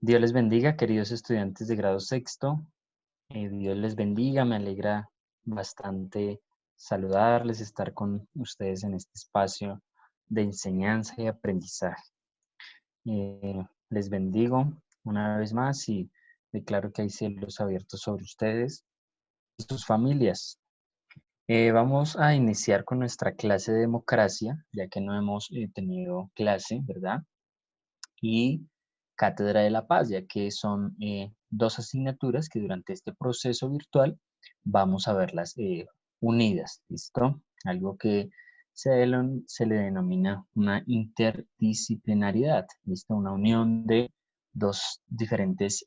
Dios les bendiga, queridos estudiantes de grado sexto. Dios les bendiga, me alegra bastante saludarles, estar con ustedes en este espacio de enseñanza y aprendizaje. Les bendigo una vez más y declaro que hay cielos abiertos sobre ustedes y sus familias. Vamos a iniciar con nuestra clase de democracia, ya que no hemos tenido clase, ¿verdad? Y Cátedra de la Paz, ya que son dos asignaturas que durante este proceso virtual vamos a verlas unidas, ¿listo? Algo que se le denomina una interdisciplinariedad, ¿listo? Una unión de dos diferentes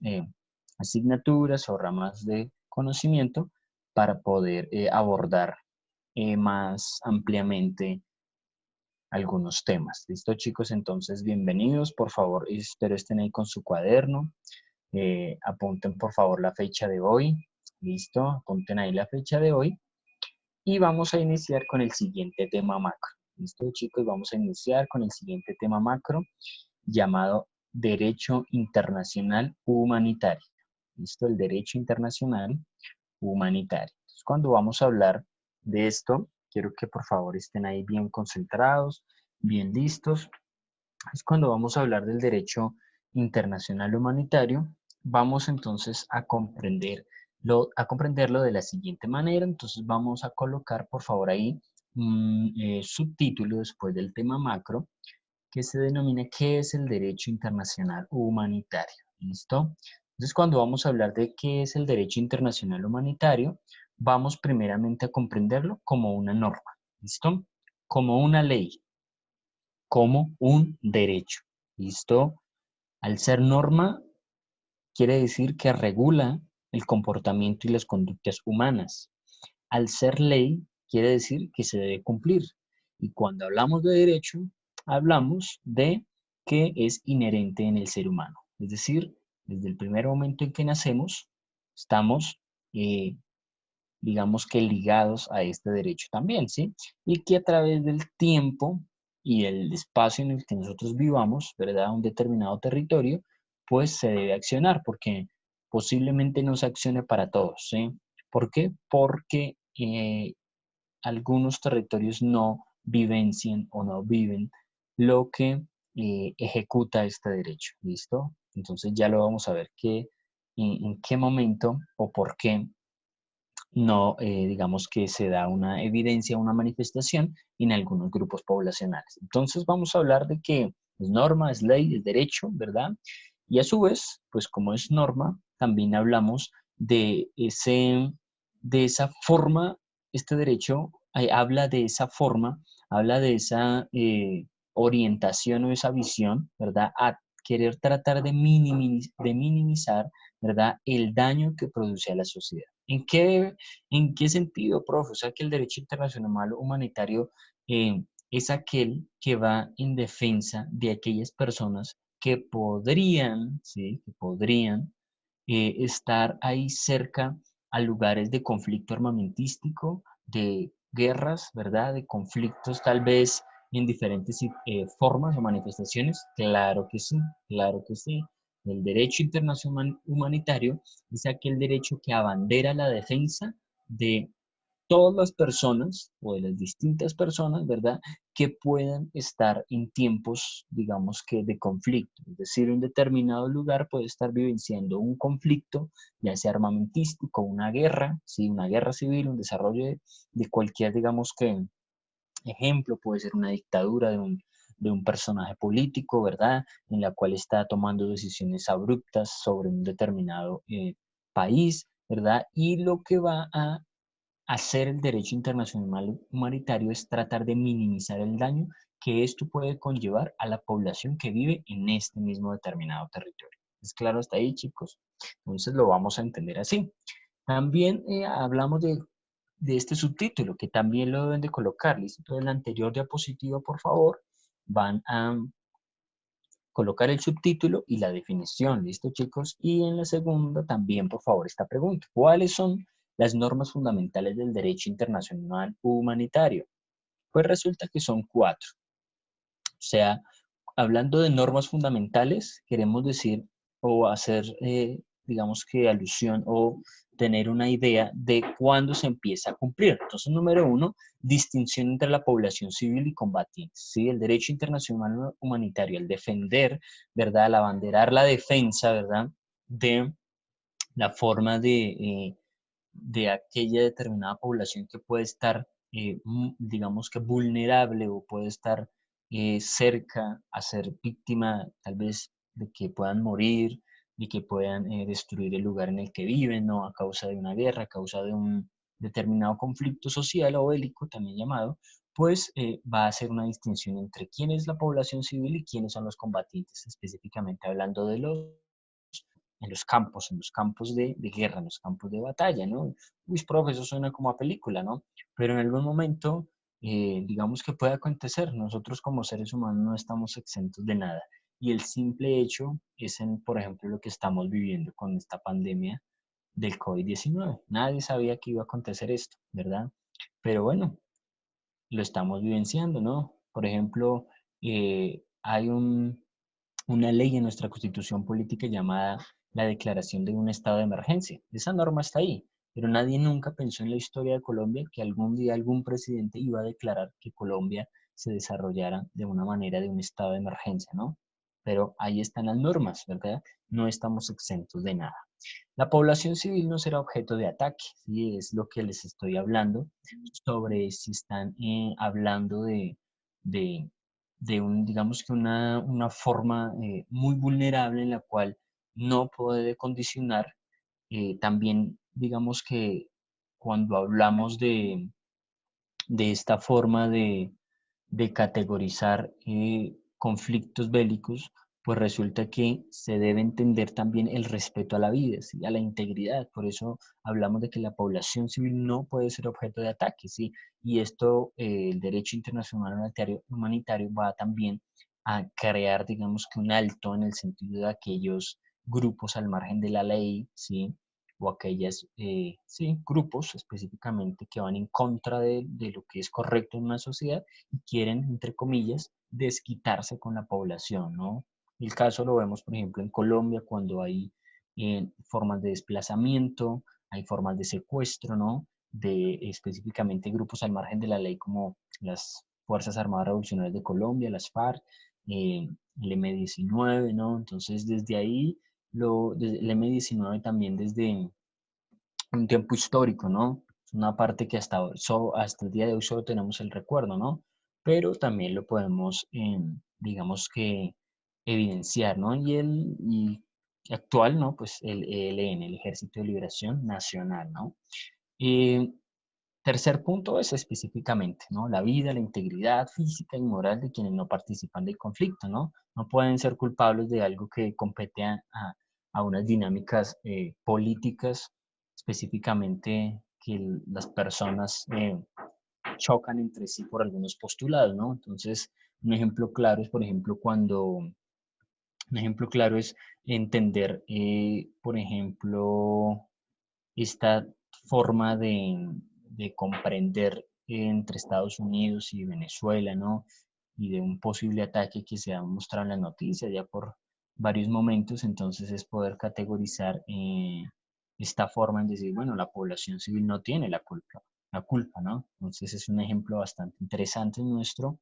asignaturas o ramas de conocimiento para poder abordar más ampliamente algunos temas. ¿Listo, chicos? Entonces, bienvenidos. Por favor, espero estén ahí con su cuaderno. Apunten, por favor, la fecha de hoy. ¿Listo? Apunten ahí la fecha de hoy. Y vamos a iniciar con el siguiente tema macro. ¿Listo, chicos? Vamos a iniciar con el siguiente tema macro llamado Derecho Internacional Humanitario. ¿Listo? El Derecho Internacional Humanitario. Entonces, cuando vamos a hablar de esto, quiero que por favor estén ahí bien concentrados, bien listos. Es cuando vamos a hablar del derecho internacional humanitario, vamos entonces a comprenderlo de la siguiente manera. Entonces vamos a colocar por favor ahí un subtítulo después del tema macro que se denomina ¿qué es el derecho internacional humanitario? ¿Listo? Entonces, cuando vamos a hablar de qué es el derecho internacional humanitario, vamos primeramente a comprenderlo como una norma, ¿listo? Como una ley, como un derecho, ¿listo? Al ser norma, quiere decir que regula el comportamiento y las conductas humanas. Al ser ley, quiere decir que se debe cumplir. Y cuando hablamos de derecho, hablamos de que es inherente en el ser humano. Es decir, desde el primer momento en que nacemos, estamos, eh, digamos que ligados a este derecho también, ¿sí? Y que a través del tiempo y el espacio en el que nosotros vivamos, ¿verdad? Un determinado territorio, pues se debe accionar, porque posiblemente no se accione para todos, ¿sí? ¿Por qué? Porque algunos territorios no vivencian o no viven lo que ejecuta este derecho, ¿listo? Entonces ya lo vamos a ver en qué momento o por qué no, digamos que se da una evidencia, una manifestación en algunos grupos poblacionales. Entonces vamos a hablar de que es norma, es ley, es derecho, ¿verdad? Y a su vez, pues como es norma, también hablamos de esa forma, este derecho habla de esa forma, habla de esa orientación o esa visión, ¿verdad? A querer tratar de minimizar, ¿verdad? El daño que produce a la sociedad. ¿En qué sentido, profe? O sea, que el derecho internacional humanitario es aquel que va en defensa de aquellas personas que podrían, ¿sí? Que podrían estar ahí cerca a lugares de conflicto armamentístico, de guerras, ¿verdad? De conflictos tal vez en diferentes formas o manifestaciones. Claro que sí, claro que sí. El derecho internacional humanitario es aquel derecho que abandera la defensa de todas las personas o de las distintas personas, ¿verdad? Que puedan estar en tiempos, digamos que de conflicto. Es decir, un determinado lugar puede estar vivenciando un conflicto, ya sea armamentístico, una guerra, ¿sí? Una guerra civil, un desarrollo de cualquier, digamos que, ejemplo, puede ser una dictadura de un personaje político, ¿verdad? En la cual está tomando decisiones abruptas sobre un determinado país, ¿verdad? Y lo que va a hacer el derecho internacional humanitario es tratar de minimizar el daño que esto puede conllevar a la población que vive en este mismo determinado territorio. ¿Es claro hasta ahí, chicos? Entonces lo vamos a entender así. También hablamos de este subtítulo, que también lo deben de colocar. ¿Listo? Entonces, en la anterior diapositiva, por favor, van a colocar el subtítulo y la definición, ¿listo, chicos? Y en la segunda también, por favor, esta pregunta. ¿Cuáles son las normas fundamentales del derecho internacional humanitario? Pues resulta que son cuatro. O sea, hablando de normas fundamentales, queremos decir o hacer, digamos que alusión o tener una idea de cuándo se empieza a cumplir. Entonces, número uno, distinción entre la población civil y combatiente. ¿Sí? El derecho internacional humanitario, el defender, ¿verdad? El abanderar la defensa, ¿verdad? De la forma de aquella determinada población que puede estar, digamos que vulnerable o puede estar cerca a ser víctima tal vez de que puedan morir y que puedan destruir el lugar en el que viven, ¿no? A causa de una guerra, a causa de un determinado conflicto social o bélico, también llamado, pues va a hacer una distinción entre quién es la población civil y quiénes son los combatientes, específicamente hablando de los en los campos de guerra, en los campos de batalla, ¿no? Uy, profe, eso suena como a película, ¿no? Pero en algún momento, digamos que puede acontecer, nosotros como seres humanos no estamos exentos de nada. Y el simple hecho es, por ejemplo, lo que estamos viviendo con esta pandemia del COVID-19. Nadie sabía que iba a acontecer esto, ¿verdad? Pero bueno, lo estamos vivenciando, ¿no? Por ejemplo, hay una ley en nuestra constitución política llamada la declaración de un estado de emergencia. Esa norma está ahí, pero nadie nunca pensó en la historia de Colombia que algún día algún presidente iba a declarar que Colombia se desarrollara de una manera de un estado de emergencia, ¿no? Pero ahí están las normas, ¿verdad? No estamos exentos de nada. La población civil no será objeto de ataque, ¿sí? Es lo que les estoy hablando sobre si están hablando de, digamos que una forma muy vulnerable en la cual no puede condicionar. También, digamos que cuando hablamos de esta forma de categorizar conflictos bélicos, pues resulta que se debe entender también el respeto a la vida, ¿sí? A la integridad. Por eso hablamos de que la población civil no puede ser objeto de ataque, ¿sí? Y esto, el derecho internacional humanitario va también a crear, digamos que un alto en el sentido de aquellos grupos al margen de la ley, ¿sí? O aquellas, sí, grupos específicamente que van en contra de lo que es correcto en una sociedad y quieren, entre comillas, desquitarse con la población, ¿no? El caso lo vemos, por ejemplo, en Colombia, cuando hay formas de desplazamiento, hay formas de secuestro, ¿no? De específicamente grupos al margen de la ley como las Fuerzas Armadas Revolucionarias de Colombia, las FARC, el M-19, ¿no? Entonces, desde ahí, desde el M-19 también desde un tiempo histórico, ¿no? Es una parte que hasta el día de hoy solo tenemos el recuerdo, ¿no? Pero también lo podemos, digamos que, evidenciar, ¿no? Y actual, ¿no? Pues el ELN, el Ejército de Liberación Nacional, ¿no? Eh, Tercer punto es específicamente, ¿no? La vida, la integridad física y moral de quienes no participan del conflicto, ¿no? No pueden ser culpables de algo que compete a unas dinámicas políticas, específicamente que las personas chocan entre sí por algunos postulados, ¿no? Entonces, un ejemplo claro es, por ejemplo, un ejemplo claro es entender, por ejemplo, esta forma de comprender entre Estados Unidos y Venezuela, ¿no? Y de un posible ataque que se ha mostrado en las noticias ya por varios momentos, entonces es poder categorizar esta forma en decir, bueno, la población civil no tiene la culpa, ¿no? Entonces es un ejemplo bastante interesante en nuestro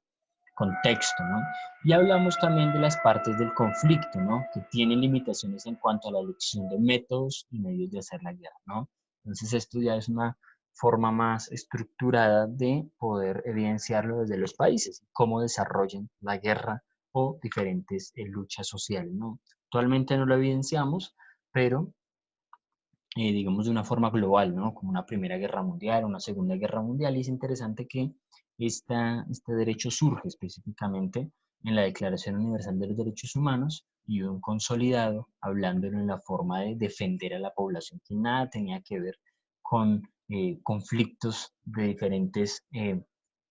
contexto, ¿no? Y hablamos también de las partes del conflicto, ¿no? Que tienen limitaciones en cuanto a la elección de métodos y medios de hacer la guerra, ¿no? Entonces esto ya es una forma más estructurada de poder evidenciarlo desde los países, cómo desarrollan la guerra o diferentes luchas sociales, ¿no? Actualmente no lo evidenciamos, pero digamos, de una forma global, ¿no? Como una Primera Guerra Mundial, una Segunda Guerra Mundial. Y es interesante que este derecho surge específicamente en la Declaración Universal de los Derechos Humanos y un consolidado, hablándolo en la forma de defender a la población, que nada tenía que ver con conflictos de diferentes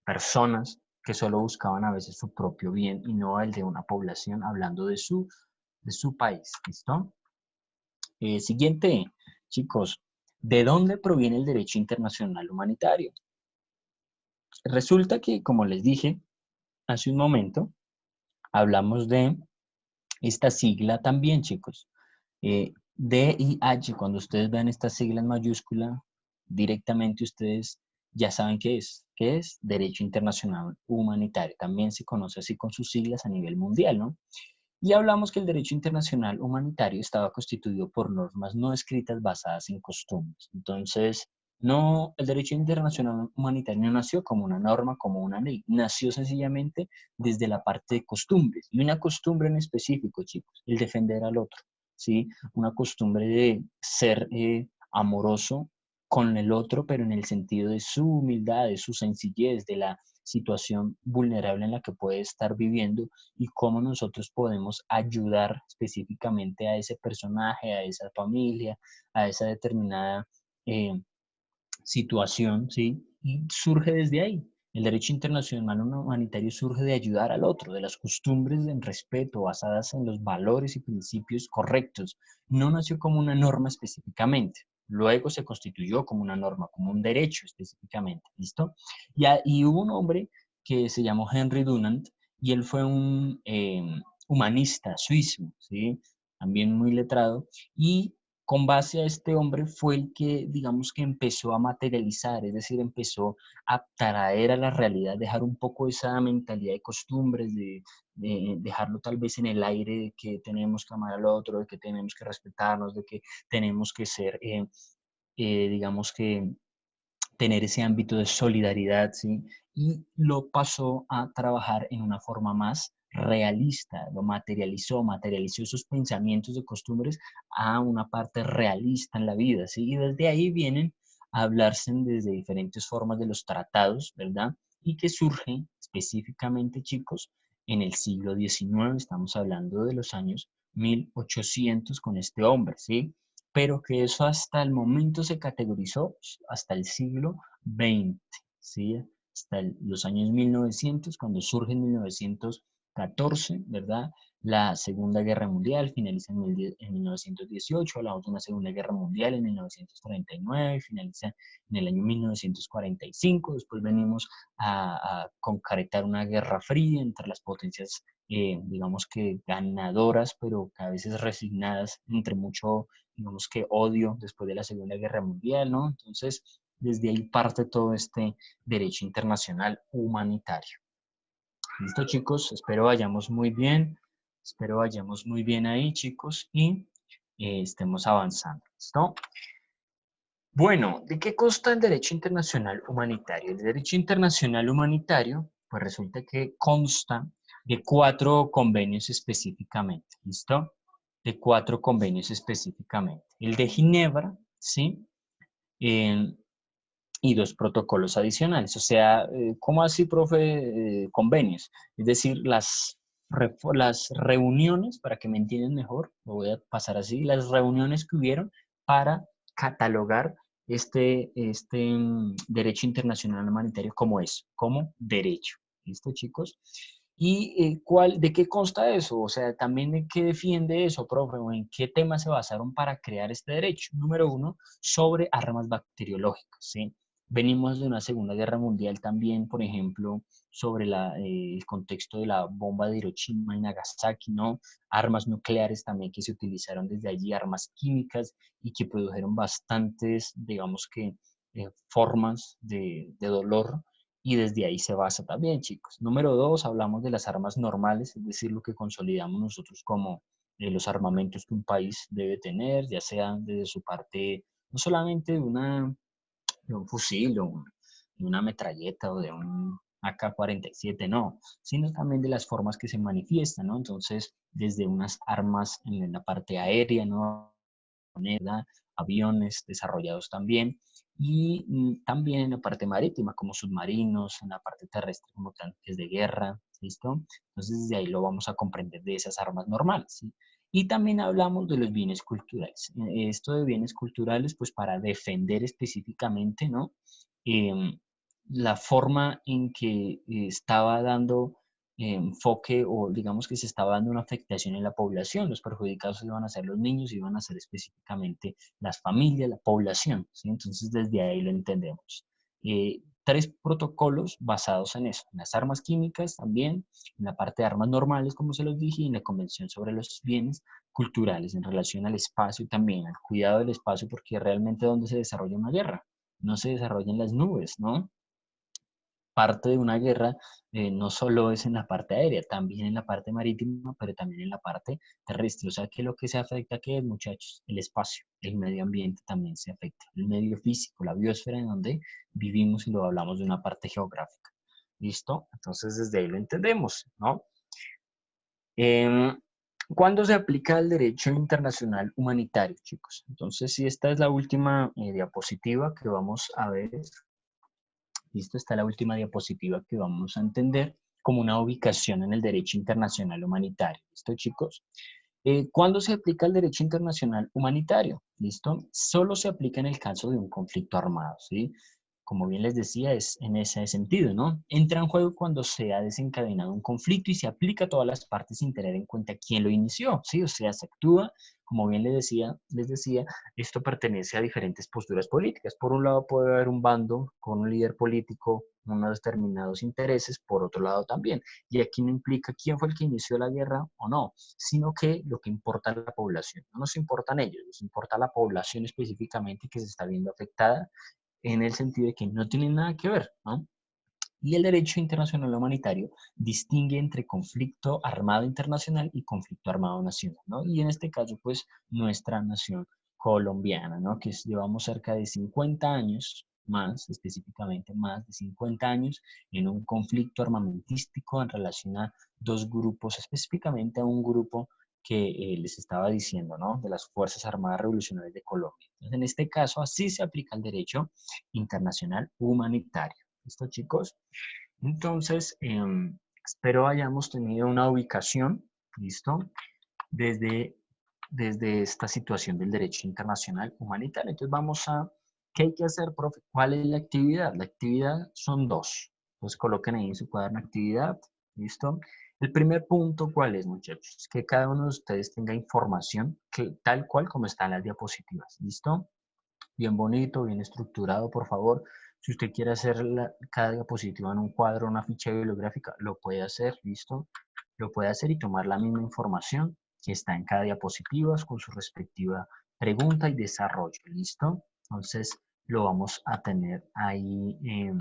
personas que solo buscaban a veces su propio bien y no el de una población, hablando de su país. ¿Listo? Siguiente, chicos, ¿de dónde proviene el derecho internacional humanitario? Resulta que, como les dije hace un momento, hablamos de esta sigla también, chicos. DIH, cuando ustedes vean estas siglas mayúsculas, directamente ustedes ya saben qué es Derecho Internacional Humanitario. También se conoce así con sus siglas a nivel mundial, ¿no? Y hablamos que el derecho internacional humanitario estaba constituido por normas no escritas basadas en costumbres. Entonces, no, el derecho internacional humanitario no nació como una norma, como una ley, nació sencillamente desde la parte de costumbres. Y una costumbre en específico, chicos, el defender al otro, ¿sí? Una costumbre de ser amoroso con el otro, pero en el sentido de su humildad, de su sencillez, de la situación vulnerable en la que puede estar viviendo y cómo nosotros podemos ayudar específicamente a ese personaje, a esa familia, a esa determinada eh, situación, ¿sí? Y surge desde ahí. El derecho internacional humanitario surge de ayudar al otro, de las costumbres de respeto basadas en los valores y principios correctos. No nació como una norma específicamente. Luego se constituyó como una norma, como un derecho específicamente. ¿Listo? Y hubo un hombre que se llamó Henry Dunant y él fue un humanista suizo, ¿sí? También muy letrado. Y con base a este hombre fue el que, digamos que empezó a materializar, es decir, empezó a traer a la realidad, dejar un poco esa mentalidad de costumbres, de dejarlo tal vez en el aire de que tenemos que amar al otro, de que tenemos que respetarnos, de que tenemos que ser, digamos que tener ese ámbito de solidaridad, ¿sí? Y lo pasó a trabajar en una forma más realista, lo materializó esos pensamientos de costumbres a una parte realista en la vida, ¿sí? Y desde ahí vienen a hablarse desde diferentes formas de los tratados, ¿verdad? Y que surgen específicamente, chicos, en el siglo XIX, estamos hablando de los años 1800 con este hombre, ¿sí? Pero que eso hasta el momento se categorizó hasta el siglo XX, ¿sí? Hasta los años 1900, cuando surge en 1914, ¿verdad? La Segunda Guerra Mundial finaliza en 1918, hablamos de una Segunda Guerra Mundial en 1939, finaliza en el año 1945, después venimos a concretar una guerra fría entre las potencias, digamos que ganadoras, pero que a veces resignadas entre mucho, digamos que odio después de la Segunda Guerra Mundial, ¿no? Entonces, desde ahí parte todo este derecho internacional humanitario. Listo, chicos, espero vayamos muy bien. Espero vayamos muy bien ahí, chicos, y estemos avanzando. ¿Listo? Bueno, ¿de qué consta el derecho internacional humanitario? El derecho internacional humanitario, pues resulta que consta de 4 convenios específicamente. ¿Listo? De 4 convenios específicamente. El de Ginebra, ¿sí? Eh, y 2 protocolos adicionales. O sea, ¿cómo así, profe? Convenios. Es decir, las reuniones, para que me entiendan mejor, lo voy a pasar así, las reuniones que hubieron para catalogar este derecho internacional humanitario como eso, como derecho. ¿Listo, chicos? ¿Y de qué consta eso? O sea, también de qué defiende eso, profe, o en qué temas se basaron para crear este derecho. Número uno, sobre armas bacteriológicas, ¿sí? Venimos de una Segunda Guerra Mundial también, por ejemplo, sobre el contexto de la bomba de Hiroshima y Nagasaki, ¿no? Armas nucleares también que se utilizaron desde allí, armas químicas y que produjeron bastantes, digamos que, formas de dolor y desde ahí se basa también, chicos. Número dos, hablamos de las armas normales, es decir, lo que consolidamos nosotros como los armamentos que un país debe tener, ya sea desde su parte, no solamente de un fusil o de una metralleta o de un AK-47, no, sino también de las formas que se manifiestan, ¿no? Entonces, desde unas armas en la parte aérea, ¿no? ¿Verdad? Aviones desarrollados también, y también en la parte marítima, como submarinos, en la parte terrestre, como tanques de guerra, ¿listo? Entonces, desde ahí lo vamos a comprender de esas armas normales, ¿sí? Y también hablamos de los bienes culturales. Esto de bienes culturales, pues para defender específicamente, ¿no? Em, la forma en que estaba dando enfoque o digamos que se estaba dando una afectación en la población. Los perjudicados iban a ser los niños, iban a ser específicamente las familias, la población, ¿sí? Entonces desde ahí lo entendemos. 3 protocolos basados en eso, en las armas químicas también, en la parte de armas normales, como se los dije, y en la Convención sobre los Bienes culturales en relación al espacio también, al cuidado del espacio, porque realmente donde se desarrolla una guerra, no se desarrolla en las nubes, ¿no? Parte de una guerra no solo es en la parte aérea, también en la parte marítima, pero también en la parte terrestre. O sea que lo que se afecta, ¿qué es, muchachos? El espacio, el medio ambiente también se afecta, el medio físico, la biosfera en donde vivimos y lo hablamos de una parte geográfica. ¿Listo? Entonces desde ahí lo entendemos, ¿no? Em, ¿Cuándo se aplica el derecho internacional humanitario, chicos? Entonces, si esta es la última diapositiva que vamos a ver, listo, está la última diapositiva que vamos a entender como una ubicación en el derecho internacional humanitario. ¿Listo, chicos? ¿Cuándo se aplica el derecho internacional humanitario? ¿Listo? Solo se aplica en el caso de un conflicto armado, ¿sí? Como bien les decía, es en ese sentido, ¿no? Entra en juego cuando se ha desencadenado un conflicto y se aplica a todas las partes sin tener en cuenta quién lo inició, ¿sí? O sea, se actúa, como bien les decía, esto pertenece a diferentes posturas políticas. Por un lado puede haber un bando con un líder político, unos determinados intereses, por otro lado también. Y aquí no implica quién fue el que inició la guerra o no, sino que lo que importa es la población. No nos importan ellos, nos importa la población específicamente que se está viendo afectada en el sentido de que no tienen nada que ver, ¿no? Y el derecho internacional humanitario distingue entre conflicto armado internacional y conflicto armado nacional, ¿no? Y en este caso, pues, nuestra nación colombiana, ¿no? Que llevamos cerca de 50 años, más específicamente, más de 50 años en un conflicto armamentístico en relación a dos grupos, específicamente a un grupo que les estaba diciendo, ¿no? De las Fuerzas Armadas Revolucionarias de Colombia. Entonces, en este caso, así se aplica el derecho internacional humanitario. ¿Listo, chicos? Entonces, espero hayamos tenido una ubicación, ¿listo? Desde, desde esta situación del derecho internacional humanitario. Entonces, vamos a, ¿qué hay que hacer, profe? ¿Cuál es la actividad? La actividad son dos. Entonces, coloquen ahí en su cuaderno actividad, ¿listo? El primer punto, ¿cuál es, muchachos? Que cada uno de ustedes tenga información que, tal cual como está en las diapositivas, ¿listo? Bien bonito, bien estructurado, por favor. Si usted quiere hacer cada diapositiva en un cuadro, una ficha bibliográfica, lo puede hacer, ¿listo? Lo puede hacer y tomar la misma información que está en cada diapositiva con su respectiva pregunta y desarrollo, ¿listo? Entonces, lo vamos a tener ahí en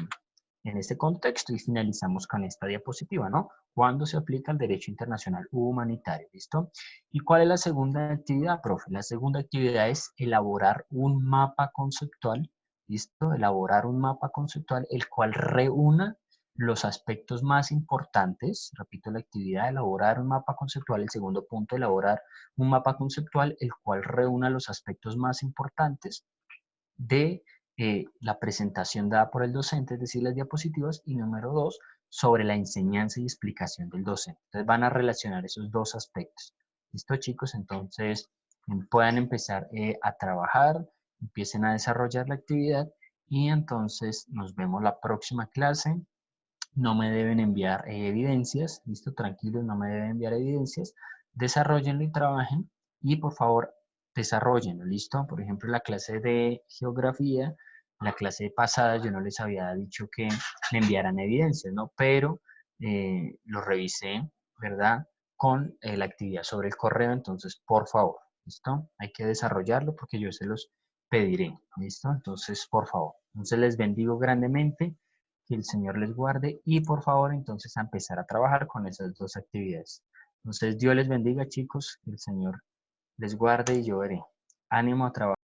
este contexto y finalizamos con esta diapositiva, ¿no? ¿Cuándo se aplica el derecho internacional humanitario? ¿Listo? ¿Y cuál es la segunda actividad, profe? La segunda actividad es elaborar un mapa conceptual, ¿listo? Elaborar un mapa conceptual el cual reúna los aspectos más importantes, repito la actividad, elaborar un mapa conceptual, el segundo punto, elaborar un mapa conceptual el cual reúna los aspectos más importantes de la presentación dada por el docente, es decir, las diapositivas, y número dos, sobre la enseñanza y explicación del docente. Entonces van a relacionar esos dos aspectos. ¿Listo, chicos? Entonces puedan empezar a trabajar, empiecen a desarrollar la actividad y entonces nos vemos la próxima clase. No me deben enviar evidencias, listo, tranquilos, no me deben enviar evidencias. Desarrollenlo y trabajen y por favor desarrollenlo, listo. Por ejemplo, la clase de geografía, la clase pasada yo no les había dicho que me enviaran evidencias, ¿no? Pero lo revisé, ¿verdad? Con la actividad sobre el correo, entonces por favor, ¿listo? Hay que desarrollarlo porque yo se los pediré, ¿listo? Entonces, por favor. Entonces les bendigo grandemente, que el Señor les guarde y por favor entonces a empezar a trabajar con esas dos actividades. Entonces Dios les bendiga, chicos, que el Señor les guarde y yo veré. Ánimo a trabajar.